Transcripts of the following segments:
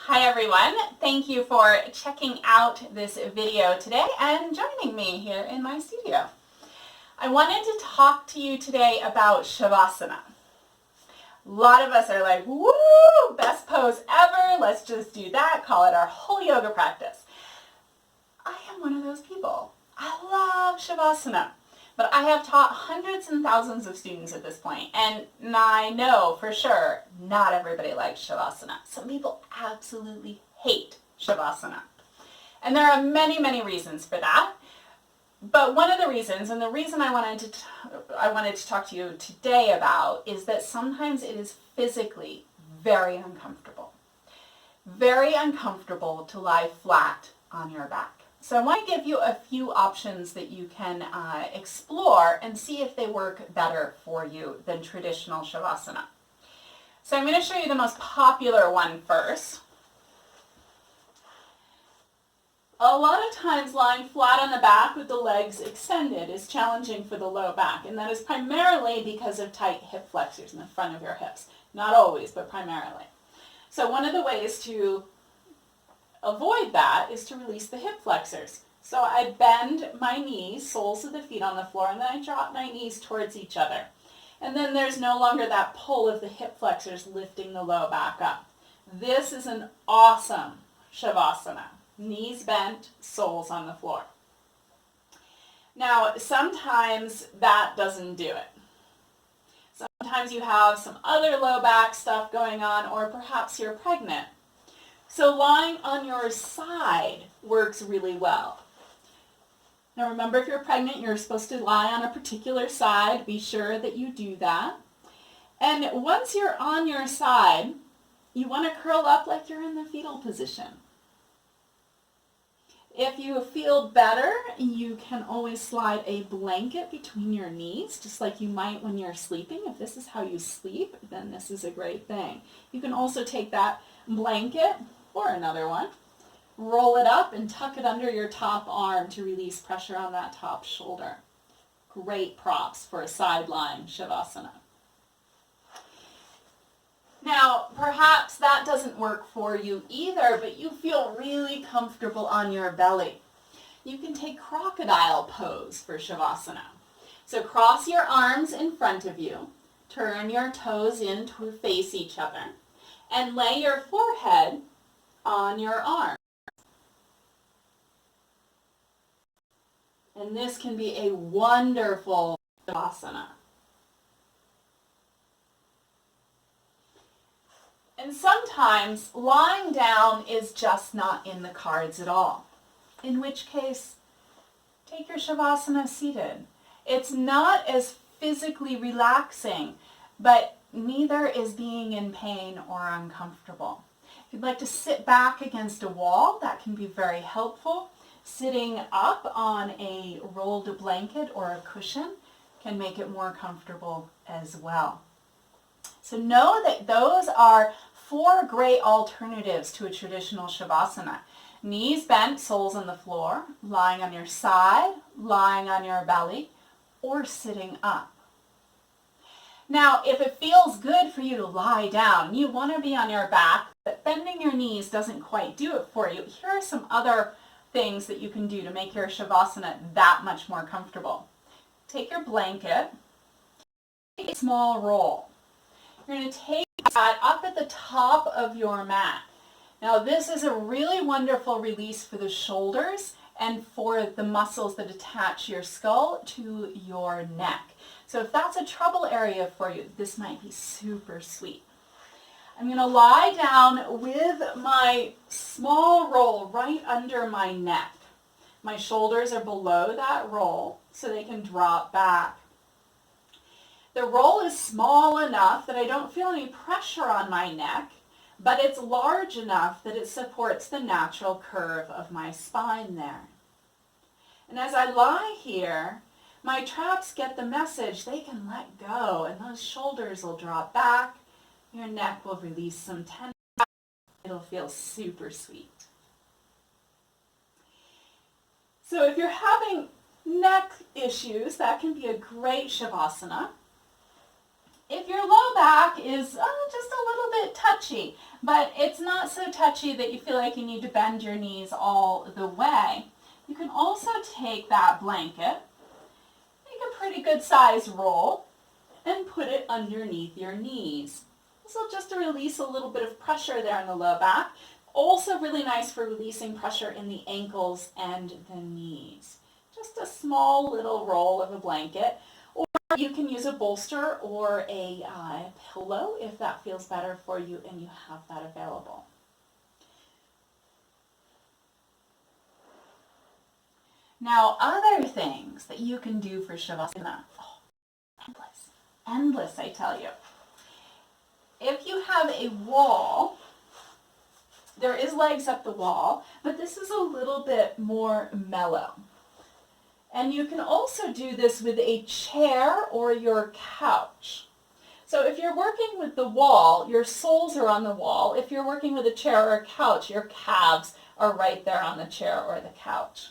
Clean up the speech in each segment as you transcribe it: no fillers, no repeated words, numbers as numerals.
Hi everyone, thank you for checking out this video today and joining me here in my studio. I wanted to talk to you today about Savasana. A lot of us are like, woo, best pose ever, let's just do that, call it our whole yoga practice. I am one of those people. I love Savasana. But I have taught hundreds and thousands of students at this point, and I know for sure not everybody likes Savasana. Some people absolutely hate Savasana. And there are many, many reasons for that. But one of the reasons, and the reason I wanted to talk to you today about, is that sometimes it is physically very uncomfortable. Very uncomfortable to lie flat on your back. So I want to give you a few options that you can explore and see if they work better for you than traditional Savasana. So I'm going to show you the most popular one first. A lot of times lying flat on the back with the legs extended is challenging for the low back, and that is primarily because of tight hip flexors in the front of your hips. Not always, but primarily. So one of the ways to avoid that is to release the hip flexors. So I bend my knees, soles of the feet on the floor, and then I drop my knees towards each other. And then there's no longer that pull of the hip flexors lifting the low back up. This is an awesome Savasana. Knees bent, soles on the floor. Now, sometimes that doesn't do it. Sometimes you have some other low back stuff going on, or perhaps you're pregnant. So lying on your side works really well. Now remember, if you're pregnant, you're supposed to lie on a particular side. Be sure that you do that. And once you're on your side, you want to curl up like you're in the fetal position. If you feel better, you can always slide a blanket between your knees, just like you might when you're sleeping. If this is how you sleep, then this is a great thing. You can also take that blanket, or another one, roll it up and tuck it under your top arm to release pressure on that top shoulder. Great props for a side-lying Savasana. Now, perhaps that doesn't work for you either, but you feel really comfortable on your belly. You can take crocodile pose for Savasana. So cross your arms in front of you, turn your toes in to face each other, and lay your forehead on your arm. And this can be a wonderful asana. And sometimes lying down is just not in the cards at all, in which case take your Savasana seated. It's not as physically relaxing, but neither is being in pain or uncomfortable. If you'd like to sit back against a wall, that can be very helpful. Sitting up on a rolled blanket or a cushion can make it more comfortable as well. So know that those are 4 great alternatives to a traditional Savasana. Knees bent, soles on the floor, lying on your side, lying on your belly, or sitting up. Now, if it feels good for you to lie down, you want to be on your back, but bending your knees doesn't quite do it for you. Here are some other things that you can do to make your Savasana that much more comfortable. Take your blanket, take a small roll. You're going to take that up at the top of your mat. Now, this is a really wonderful release for the shoulders and for the muscles that attach your skull to your neck. So if that's a trouble area for you, this might be super sweet. I'm going to lie down with my small roll right under my neck. My shoulders are below that roll so they can drop back. The roll is small enough that I don't feel any pressure on my neck, but it's large enough that it supports the natural curve of my spine there. And as I lie here, my traps get the message they can let go, and those shoulders will drop back. Your neck will release some tension. It'll feel super sweet. So if you're having neck issues, that can be a great Savasana. If your low back is just a little bit touchy, touchy, but it's not so touchy that you feel like you need to bend your knees all the way. You can also take that blanket, make a pretty good size roll, and put it underneath your knees. This will just release a little bit of pressure there in the low back. Also really nice for releasing pressure in the ankles and the knees. Just a small little roll of a blanket. Or you can use a bolster or a pillow if that feels better for you and you have that available. Now, other things that you can do for Savasana. Oh, endless. Endless, I tell you. If you have a wall, there is legs up the wall, but this is a little bit more mellow. And you can also do this with a chair or your couch. So if you're working with the wall, your soles are on the wall. If you're working with a chair or a couch, your calves are right there on the chair or the couch.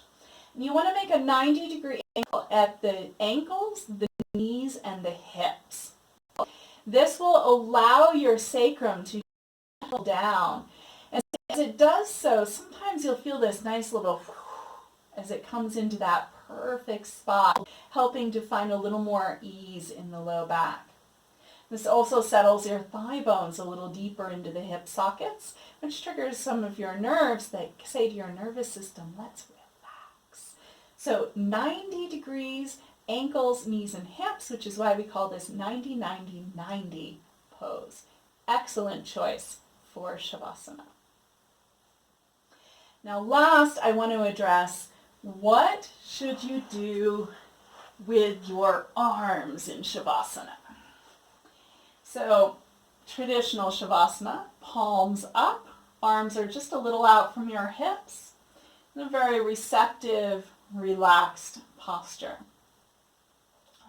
And you want to make a 90-degree angle at the ankles, the knees, and the hips. This will allow your sacrum to settle down. And as it does so, sometimes you'll feel this nice little as it comes into that perfect spot, helping to find a little more ease in the low back. This also settles your thigh bones a little deeper into the hip sockets, which triggers some of your nerves that say to your nervous system, let's relax. So 90 degrees, ankles, knees, and hips, which is why we call this 90-90-90 pose. Excellent choice for Savasana. Now last, I want to address what should you do with your arms in Savasana. So traditional Savasana, palms up, arms are just a little out from your hips, in a very receptive, relaxed posture.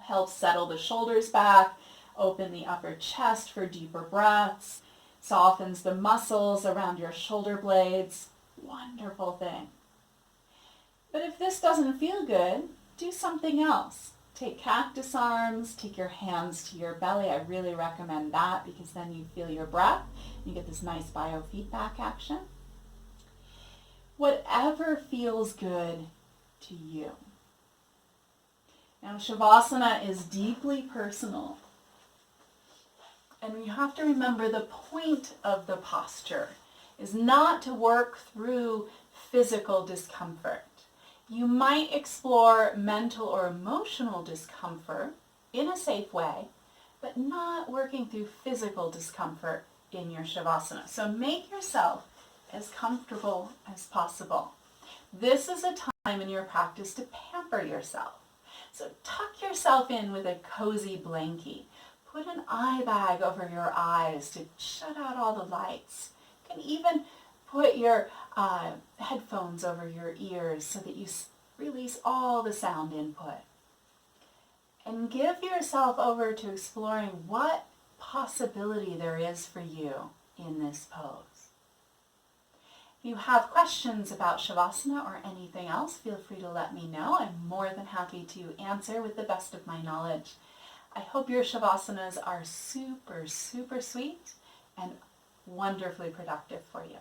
Helps settle the shoulders back, open the upper chest for deeper breaths, softens the muscles around your shoulder blades. Wonderful thing. But if this doesn't feel good, do something else. Take cactus arms, take your hands to your belly. I really recommend that because then you feel your breath. You get this nice biofeedback action. Whatever feels good to you. Now, Savasana is deeply personal. And you have to remember the point of the posture is not to work through physical discomfort. You might explore mental or emotional discomfort in a safe way, but not working through physical discomfort in your Savasana. So make yourself as comfortable as possible. This is a time in your practice to pamper yourself. So tuck yourself in with a cozy blankie. Put an eye bag over your eyes to shut out all the lights. You can even put your headphones over your ears so that you release all the sound input. And give yourself over to exploring what possibility there is for you in this pose. If you have questions about Savasana or anything else, feel free to let me know. I'm more than happy to answer with the best of my knowledge. I hope your Savasanas are super, super sweet and wonderfully productive for you.